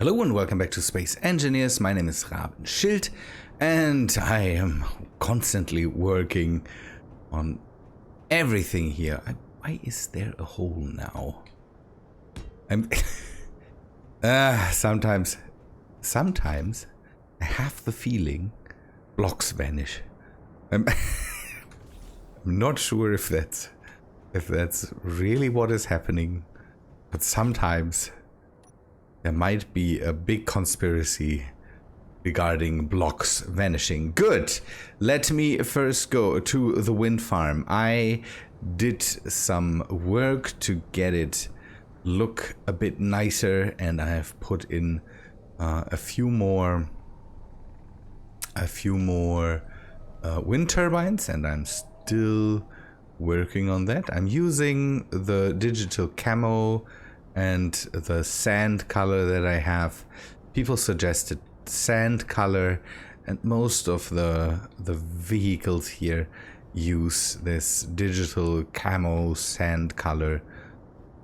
Hello and welcome back to Space Engineers. My name is Rabenschild and I am constantly working on everything here. Why is there a hole now? I'm sometimes I have the feeling blocks vanish. I'm not sure if that's really what is happening, but sometimes there might be a big conspiracy regarding blocks vanishing. Good. Let me first go to the wind farm. I did some work to get it look a bit nicer, and I have put in a few more wind turbines, and I'm still working on that. I'm using the digital camo and the sand color that I have. People suggested sand color, and most of the vehicles here use this digital camo sand color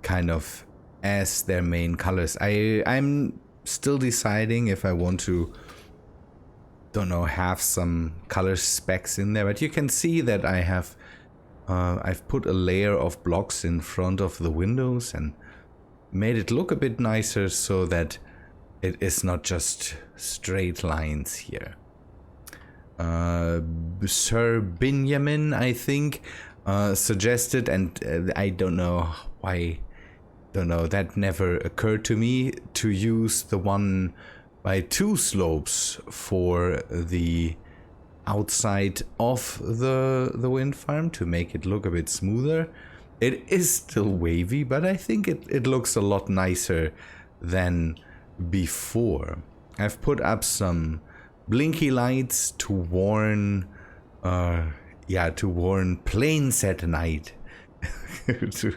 kind of as their main colors. I'm still deciding if I want to, don't know, have some color specs in there, but you can see that I have I've put a layer of blocks in front of the windows and made it look a bit nicer so that it is not just straight lines here. Sir Benjamin, I think, suggested, and I don't know why, that never occurred to me, to use the 1x2 slopes for the outside of the wind farm to make it look a bit smoother. It is still wavy, but I think it looks a lot nicer than before. I've put up some blinky lights to warn planes at night to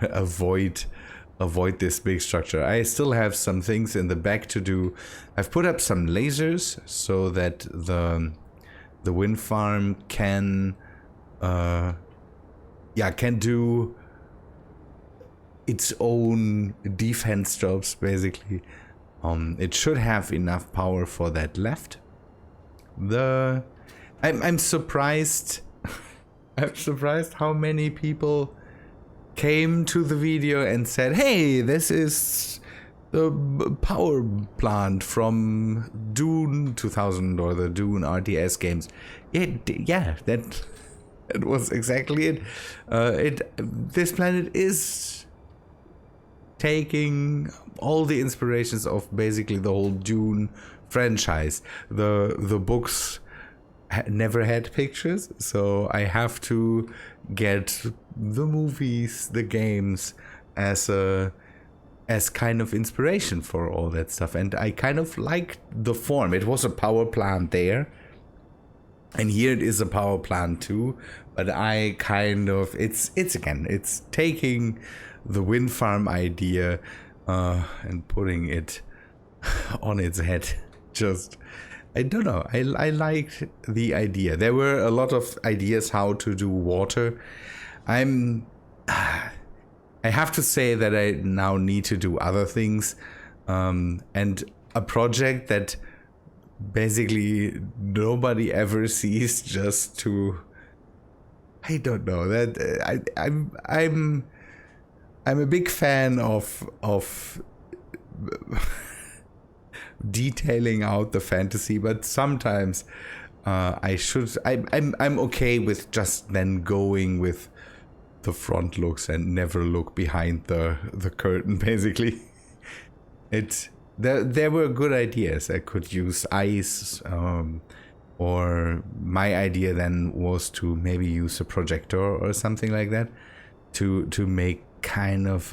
avoid this big structure. I still have some things in the back to do. I've put up some lasers so that the wind farm can do its own defense jobs, basically. It should have enough power for that left. I'm surprised. I'm surprised how many people came to the video and said, "Hey, this is the power plant from Dune 2000 or the Dune RTS games." Yeah, that was exactly it. This planet is taking all the inspirations of basically the whole Dune franchise. The books never had pictures, so I have to get the movies, the games as kind of inspiration for all that stuff. And I kind of liked the form. It was a power plant there, and here it is a power plant too, but I kind of, it's taking the wind farm idea and putting it on its head. Just, I don't know, I liked the idea. There were a lot of ideas how to do water. I have to say that I now need to do other things, and a project that basically nobody ever sees, just to, I don't know, that I'm a big fan of detailing out the fantasy, but sometimes I'm okay with just then going with the front looks and never look behind the curtain, basically. There were good ideas. I could use ice, or my idea then was to maybe use a projector or something like that to make kind of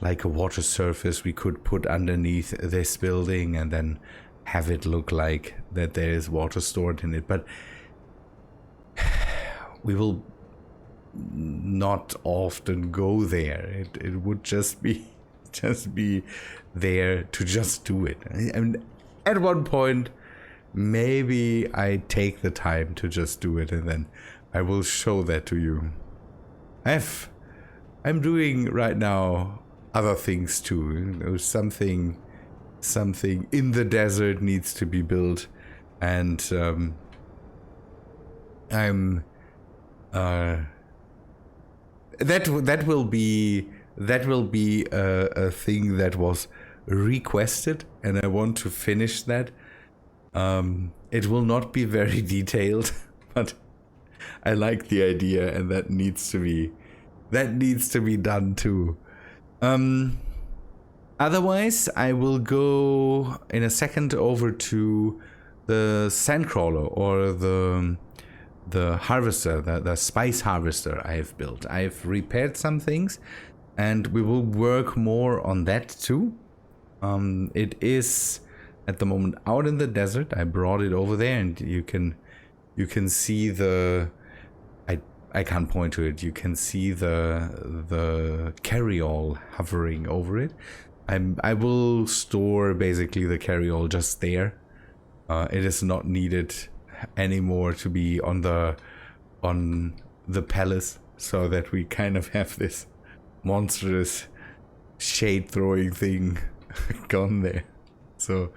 like a water surface we could put underneath this building and then have it look like that there is water stored in it. But we will not often go there. It would just be there to just do it. And at one point maybe I take the time to just do it, and then I will show that to you. I'm doing right now other things too. Something something in the desert needs to be built, and I'm that will be a thing that was requested, and I want to finish that. It will not be very detailed, but I like the idea, and that needs to be done too. Otherwise, I will go in a second over to the sandcrawler, or the harvester, the spice harvester I have built. I've repaired some things, and we will work more on that too. It is at the moment out in the desert. I brought it over there, and you can see the. I can't point to it. You can see the carryall hovering over it. I will store basically the carryall just there. It is not needed anymore to be on the palace, so that we kind of have this monstrous shade throwing thing gone there. So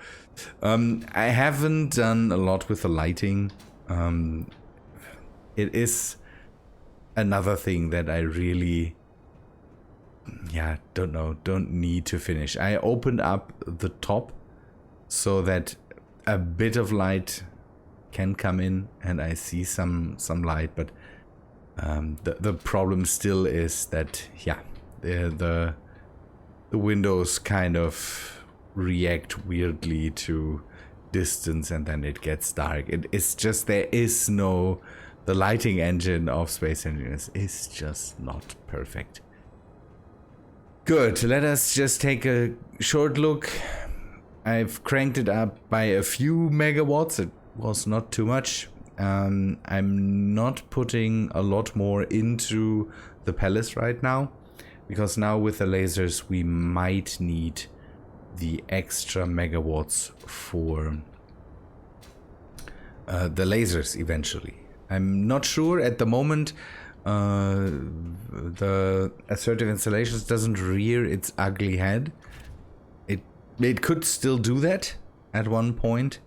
I haven't done a lot with the lighting. It is another thing that I really don't need to finish. I opened up the top so that a bit of light can come in, and I see some light, but the problem still is that the windows kind of react weirdly to distance, and then it gets dark. It's just the lighting engine of Space Engineers is just not perfect. Good, let us just take a short look. I've cranked it up by a few megawatts. It was not too much. I'm not putting a lot more into the palace right now, because now with the lasers we might need the extra megawatts for the lasers eventually. I'm not sure at the moment. The assertive installations doesn't rear its ugly head. It could still do that at one point,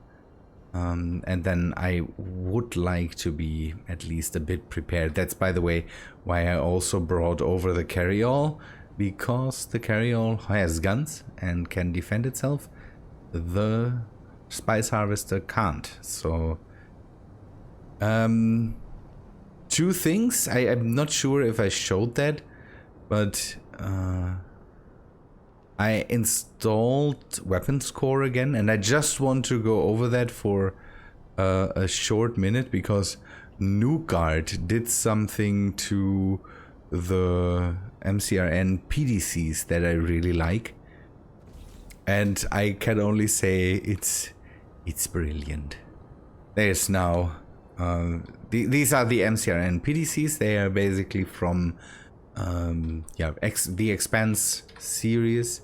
and then I would like to be at least a bit prepared. That's, by the way, why I also brought over the carryall, because the carryall has guns and can defend itself. The spice harvester can't. So two things. I'm not sure if I showed that, but I installed weapons core again, and I just want to go over that for a short minute, because NuGuard did something to the MCRN PDCs that I really like, and I can only say it's brilliant. There's now these are the MCRN PDCs. They are basically from the Expanse series,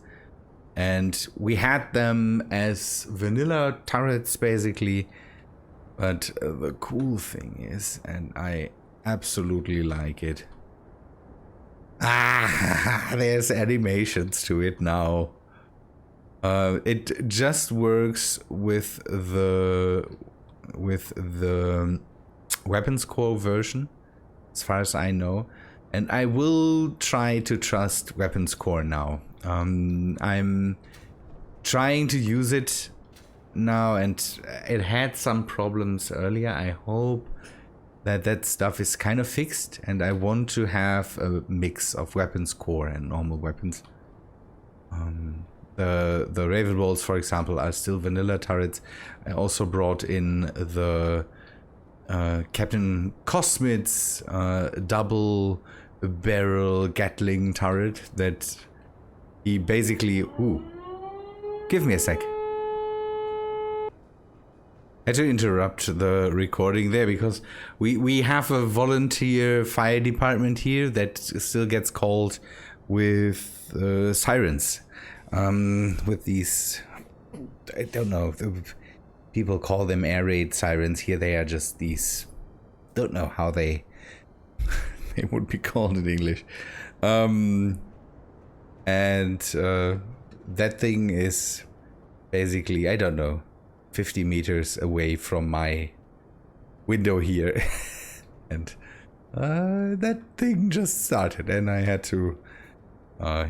and we had them as vanilla turrets basically, but the cool thing is, and I absolutely like it, there's animations to it now. It just works with the weapons core version, as far as I know, and I will try to trust weapons core now. I'm trying to use it now, and it had some problems earlier. I hope that stuff is kind of fixed, and I want to have a mix of weapons core and normal weapons. The Raven Bolts, for example, are still vanilla turrets. I also brought in the Captain Cosmid's double barrel Gatling turret that he basically... Ooh. Give me a sec. I had to interrupt the recording there because we have a volunteer fire department here that still gets called with sirens. With these... I don't know... People call them air raid sirens. Here they are just these... Don't know how they would be called in English. And that thing is basically, I don't know, 50 meters away from my window here. And that thing just started, and I had to, I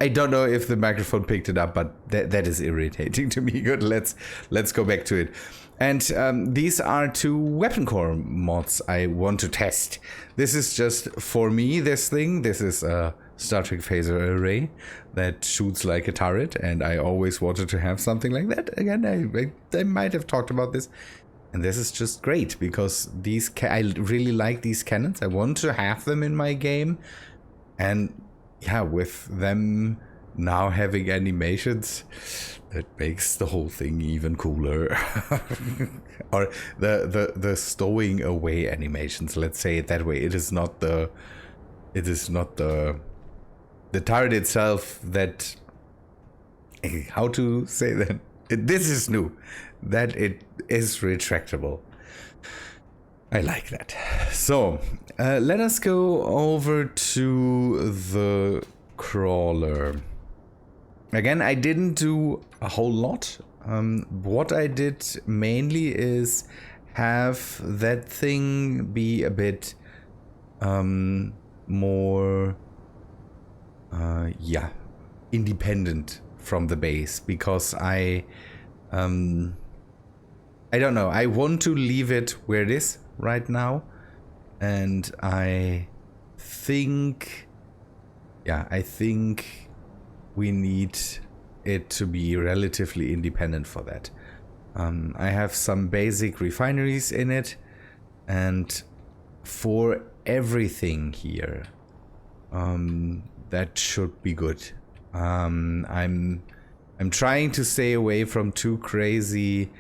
don't know if the microphone picked it up, but that is irritating to me. Good, let's go back to it. And these are 2 weapon core mods I want to test. This is just for me, this is a Star Trek phaser array that shoots like a turret, and I always wanted to have something like that. Again, I might have talked about this. And this is just great, because I really like these cannons. I want to have them in my game. And yeah, with them now having animations, that makes the whole thing even cooler. Or the stowing away animations, let's say it that way. It is not the turret itself that, how to say that? This is new, that it is retractable. I like that. So let us go over to the crawler. Again, I didn't do a whole lot. What I did mainly is have that thing be a bit more independent from the base, because I don't know, I want to leave it where it is right now, and I think we need it to be relatively independent for that. I have some basic refineries in it, and for everything here, that should be good. I'm trying to stay away from too crazy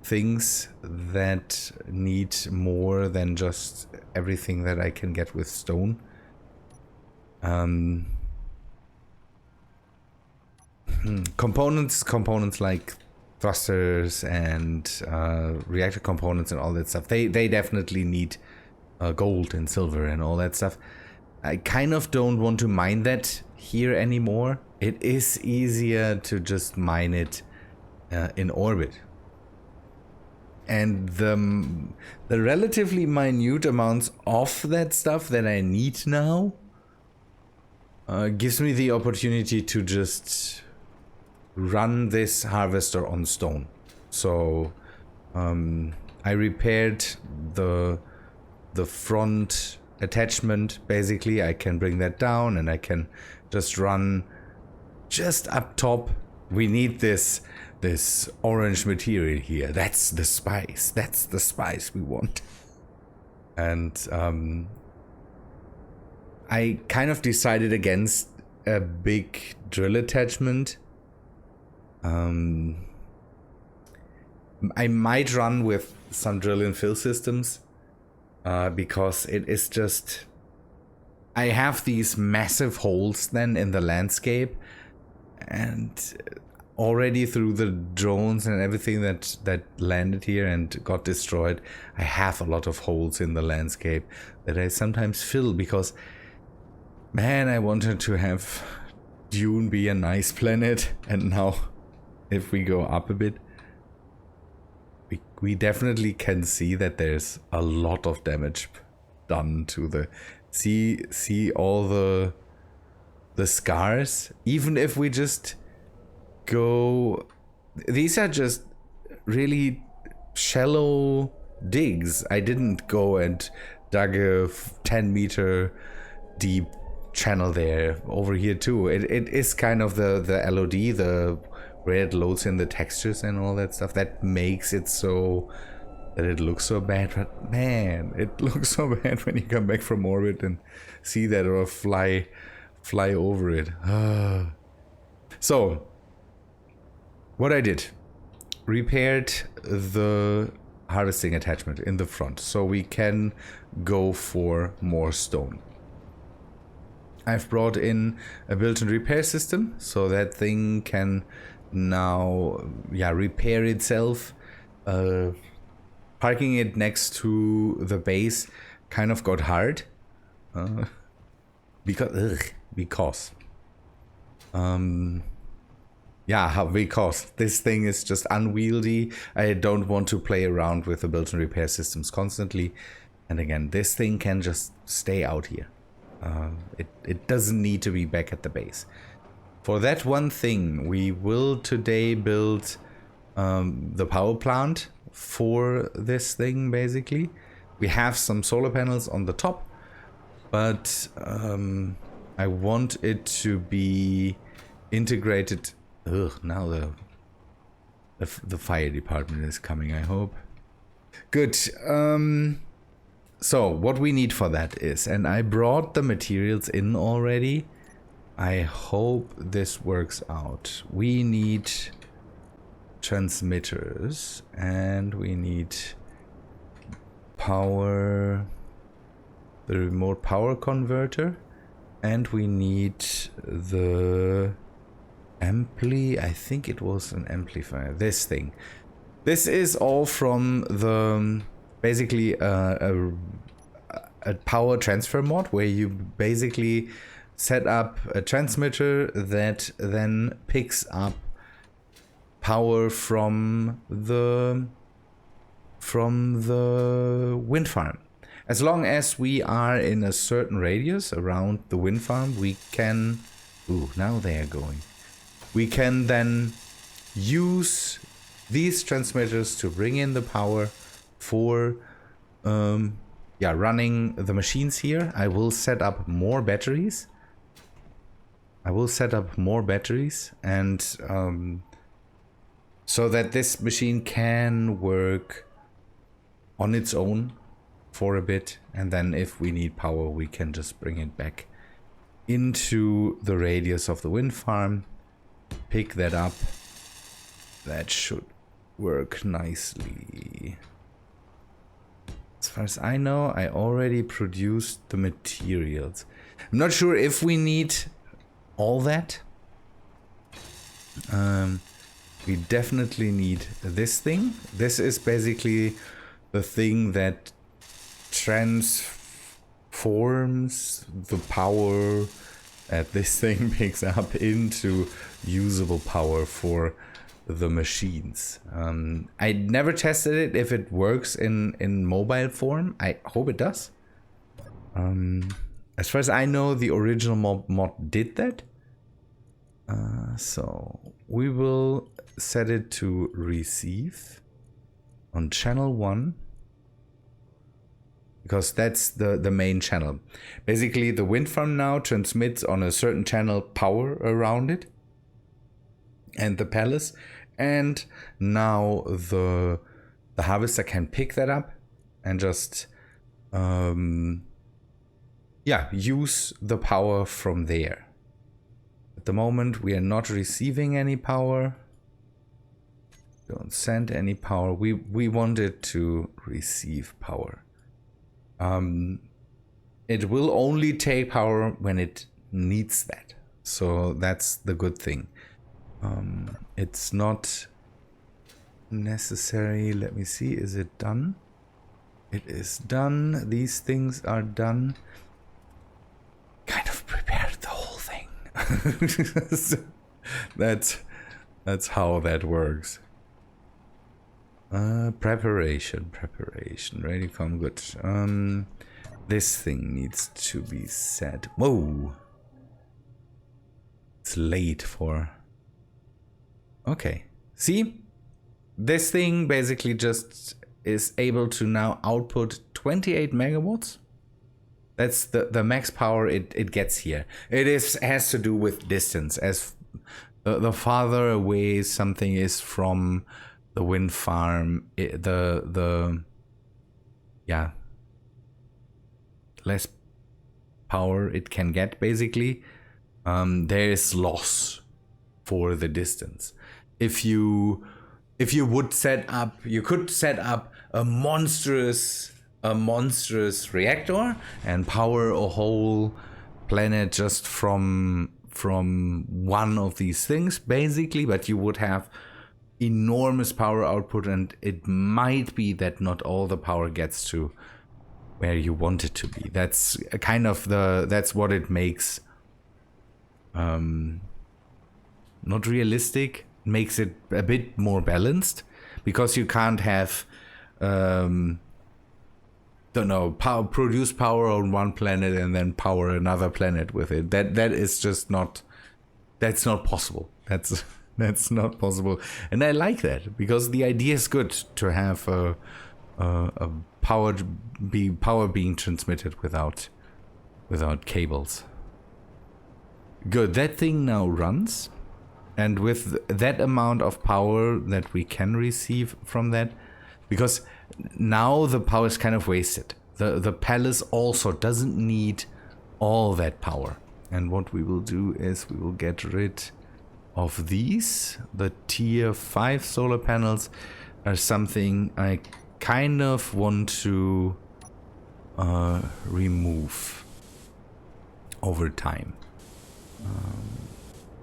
things that need more than just everything that I can get with stone. Components like thrusters and reactor components and all that stuff, they definitely need gold and silver and all that stuff. I kind of don't want to mine that here anymore. It is easier to just mine it in orbit. And the relatively minute amounts of that stuff that I need now gives me the opportunity to just run this harvester on stone. So I repaired the front attachment. Basically, I can bring that down and I can just run just up top. We need this orange material here. That's the spice. That's the spice we want. And I kind of decided against a big drill attachment. I might run with some drill and fill systems because it is just, I have these massive holes then in the landscape, and already through the drones and everything that landed here and got destroyed, I have a lot of holes in the landscape that I sometimes fill because, man, I wanted to have Dune be a nice planet, and now if we go up a bit, we definitely can see that there's a lot of damage done to the see all the scars. Even if we just go, these are just really shallow digs. I didn't go and dug a 10-meter deep channel there. Over here too, it is kind of the LOD, the where it loads in the textures and all that stuff, that makes it so that it looks so bad. But man, it looks so bad when you come back from orbit and see that, or fly over it. So what I did, repaired the harvesting attachment in the front so we can go for more stone. I've brought in a built-in repair system so that thing can now repair itself. Parking it next to the base kind of got hard because Yeah, because this thing is just unwieldy. I don't want to play around with the build and repair systems constantly. And again, this thing can just stay out here. It doesn't need to be back at the base. For that one thing, we will today build the power plant for this thing, basically. We have some solar panels on the top, but I want it to be integrated. Ugh, now the fire department is coming, I hope. Good. So what we need for that is, and I brought the materials in already. I hope this works out. We need transmitters and we need power, the remote power converter, and we need the I think it was an amplifier, this thing. This is all from the basically a power transfer mod where you basically set up a transmitter that then picks up power from the wind farm. As long as we are in a certain radius around the wind farm, we can... Ooh, now they are going. We can then use these transmitters to bring in the power for running the machines here. I will set up more batteries. And so that this machine can work on its own for a bit, and then if we need power we can just bring it back into the radius of the wind farm, pick that up. That should work nicely. As far as I know, I already produced the materials. I'm not sure if we need all that. We definitely need this thing. This is basically the thing that transforms the power that this thing picks up into usable power for the machines. I never tested it if it works in mobile form. I hope it does. As far as I know, the original mod did that. So we will set it to receive on channel 1, because that's the main channel. Basically, the wind farm now transmits on a certain channel power around it and the palace, and now the harvester can pick that up and just use the power from there. At the moment we are not receiving any power. Don't send any power. We want it to receive power. It will only take power when it needs that. So that's the good thing. It's not necessary. Let me see. Is it done? It is done. These things are done. Kind of prepared the whole thing. That's how that works. Preparation. Ready, come, good. This thing needs to be set. Whoa! It's late for... Okay. See? This thing basically just is able to now output 28 megawatts. That's the max power it gets here. It has to do with distance. As the farther away something is from the wind farm, less power it can get, basically. There is loss for the distance. If you would set up, you could set up a monstrous reactor and power a whole planet just from one of these things, basically, but you would have enormous power output, and it might be that not all the power gets to where you want it to be. That's kind of that's what it makes not realistic, makes it a bit more balanced, because you can't have produce power on one planet and then power another planet with it. That is just not, that's not possible. That's not possible. And I like that, because the idea is good to have a power being transmitted without cables. Good, that thing now runs, and with that amount of power that we can receive from that, because now the power is kind of wasted. The palace also doesn't need all that power. And what we will do is we will get rid of these. The tier 5 solar panels are something I kind of want to remove over time.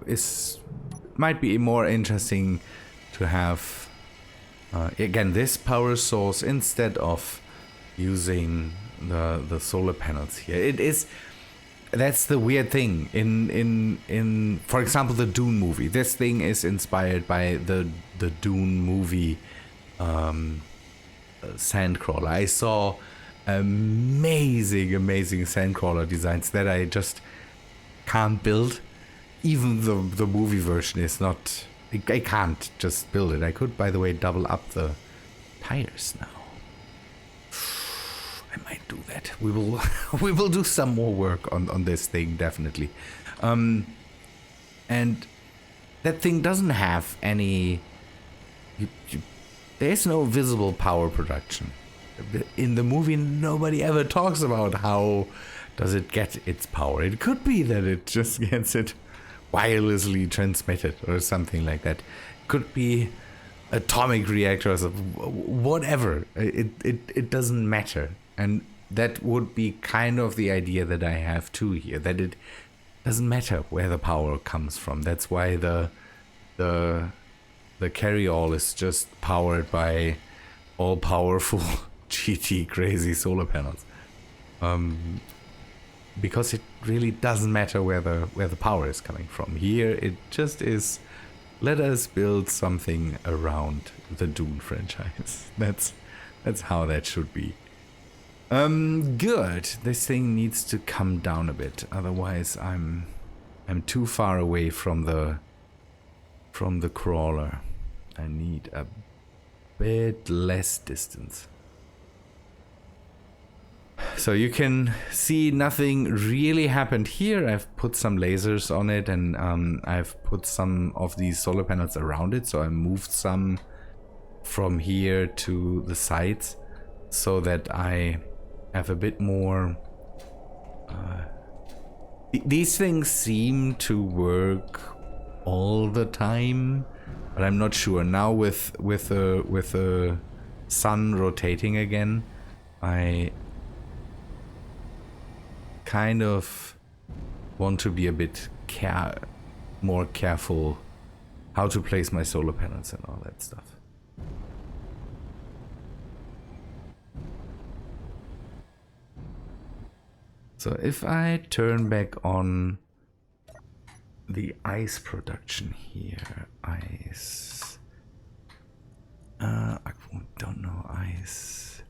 It might be more interesting to have again this power source instead of using the solar panels here. It is, that's the weird thing in for example the Dune movie. This thing is inspired by the Dune movie sandcrawler. I saw amazing sandcrawler designs that I just can't build. Even the movie version is not, I can't just build it. I could, by the way, double up the tires now. I might do that. We will do some more work on this thing, definitely. And that thing doesn't have any, there's no visible power production. In the movie, nobody ever talks about how does it get its power. It could be that it just gets it wirelessly transmitted or something like that. Could be atomic reactors, whatever. It doesn't matter. And that would be kind of the idea that I have too here, that it doesn't matter where the power comes from. That's why the carry-all is just powered by all-powerful GT crazy solar panels. Because it really doesn't matter where the power is coming from. Here it just is, let us build something around the Dune franchise. That's how that should be. Good. This thing needs to come down a bit, otherwise I'm too far away from the crawler. I need a bit less distance. So you can see nothing really happened here. I've put some lasers on it, and I've put some of these solar panels around it. So I moved some from here to the sides so that I have a bit more. These things seem to work all the time, but I'm not sure. Now with the sun rotating again, I kind of want to be a bit more careful how to place my solar panels and all that stuff. So if I turn back on the ice production here, ice, I don't know, ice,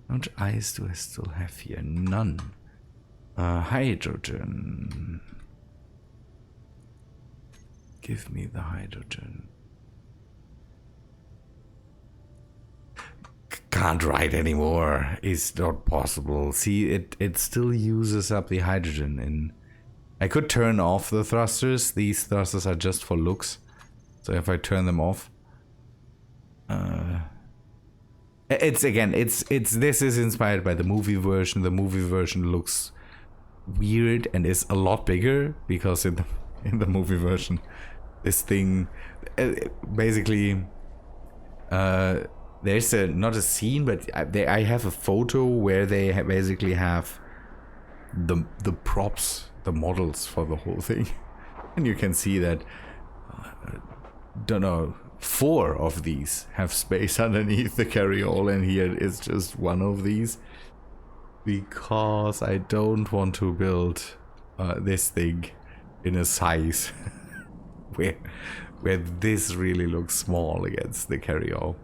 how much ice do I still have here? None. Hydrogen. Give me the hydrogen. Can't write anymore. It's not possible. See, it still uses up the hydrogen. And I could turn off the thrusters. These thrusters are just for looks. So if I turn them off, this is inspired by the movie version. The movie version looks weird and is a lot bigger, because in the movie version this thing basically there's not a scene, but I have a photo where they basically have the props, the models for the whole thing, and you can see that don't know, 4 of these have space underneath the carry-all, and here is just one of these. Because I don't want to build this thing in a size where this really looks small against the carry-all.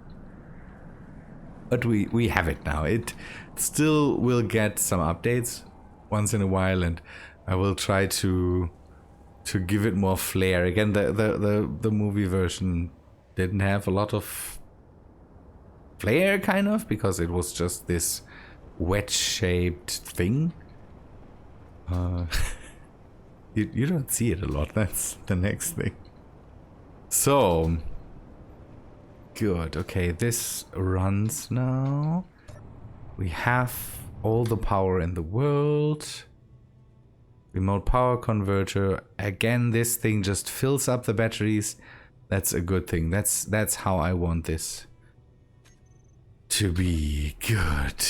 But we have it now. It still will get some updates once in a while, and I will try to give it more flair. Again, the movie version didn't have a lot of flair, kind of, because it was just this wedge-shaped thing. You don't see it a lot. That's the next thing. So good. Okay, this runs now. We have all the power in the world. Remote power converter. Again, this thing just fills up the batteries. That's a good thing. That's how I want this to be. Good.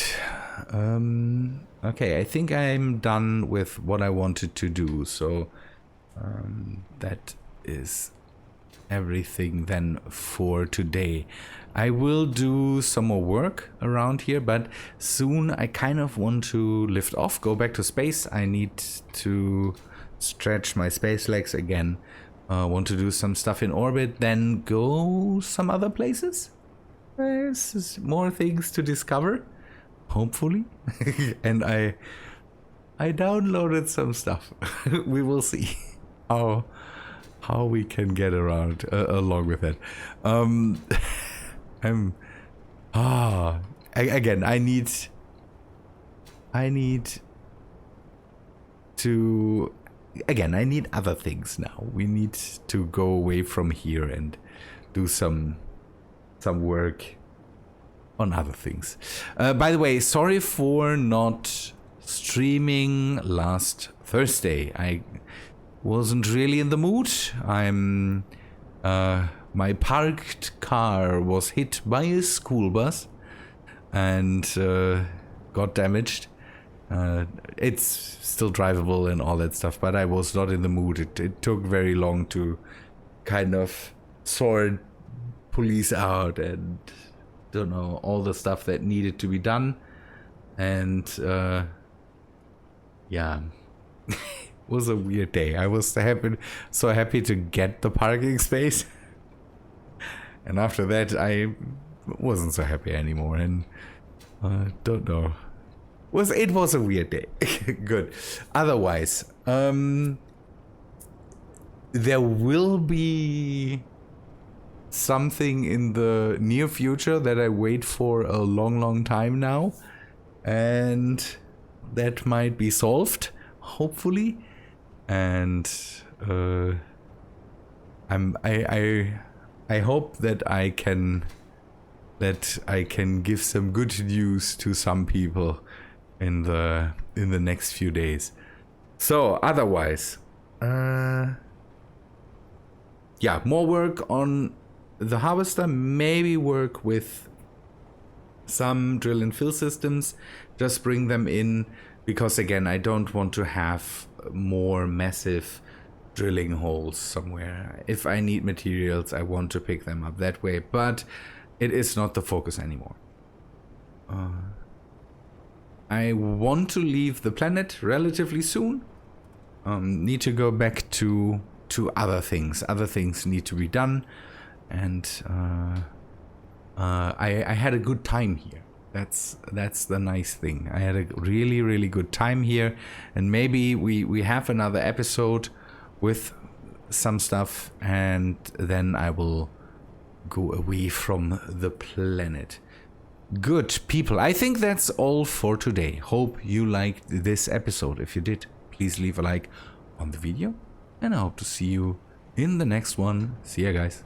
Okay, I think I'm done with what I wanted to do. So that is everything then for today. I will do some more work around here, but soon I kind of want to lift off, go back to space. I need to stretch my space legs again. Want to do some stuff in orbit, then go some other places. There's more things to discover, hopefully. And I downloaded some stuff. We will see how we can get around along with it. Again, I need to, again, I need other things now. We need to go away from here and do some work on other things. By the way, sorry for not streaming last Thursday. I wasn't really in the mood. My parked car was hit by a school bus and got damaged. It's still drivable and all that stuff, but I was not in the mood. It took very long to kind of sort police out and don't know, all the stuff that needed to be done. And yeah, it was a weird day. I was so happy to get the parking space. And after that, I wasn't so happy anymore, and don't know. It was a weird day. Good. Otherwise, there will be something in the near future that I wait for a long time now, and that might be solved, hopefully. And I hope that I can give some good news to some people in the next few days. So otherwise, yeah, more work on the harvester, maybe work with some drill and fill systems, just bring them in, because again, I don't want to have more massive drilling holes somewhere. If I need materials, I want to pick them up that way, but it is not the focus anymore. I want to leave the planet relatively soon. Need to go back to other things. Other things need to be done, and I had a good time here. That's the nice thing. I had a really good time here, and maybe we have another episode with some stuff, and then I will go away from the planet. Good people, I think that's all for today. Hope you liked this episode. If you did, please leave a like on the video, and I hope to see you in the next one. See ya, guys.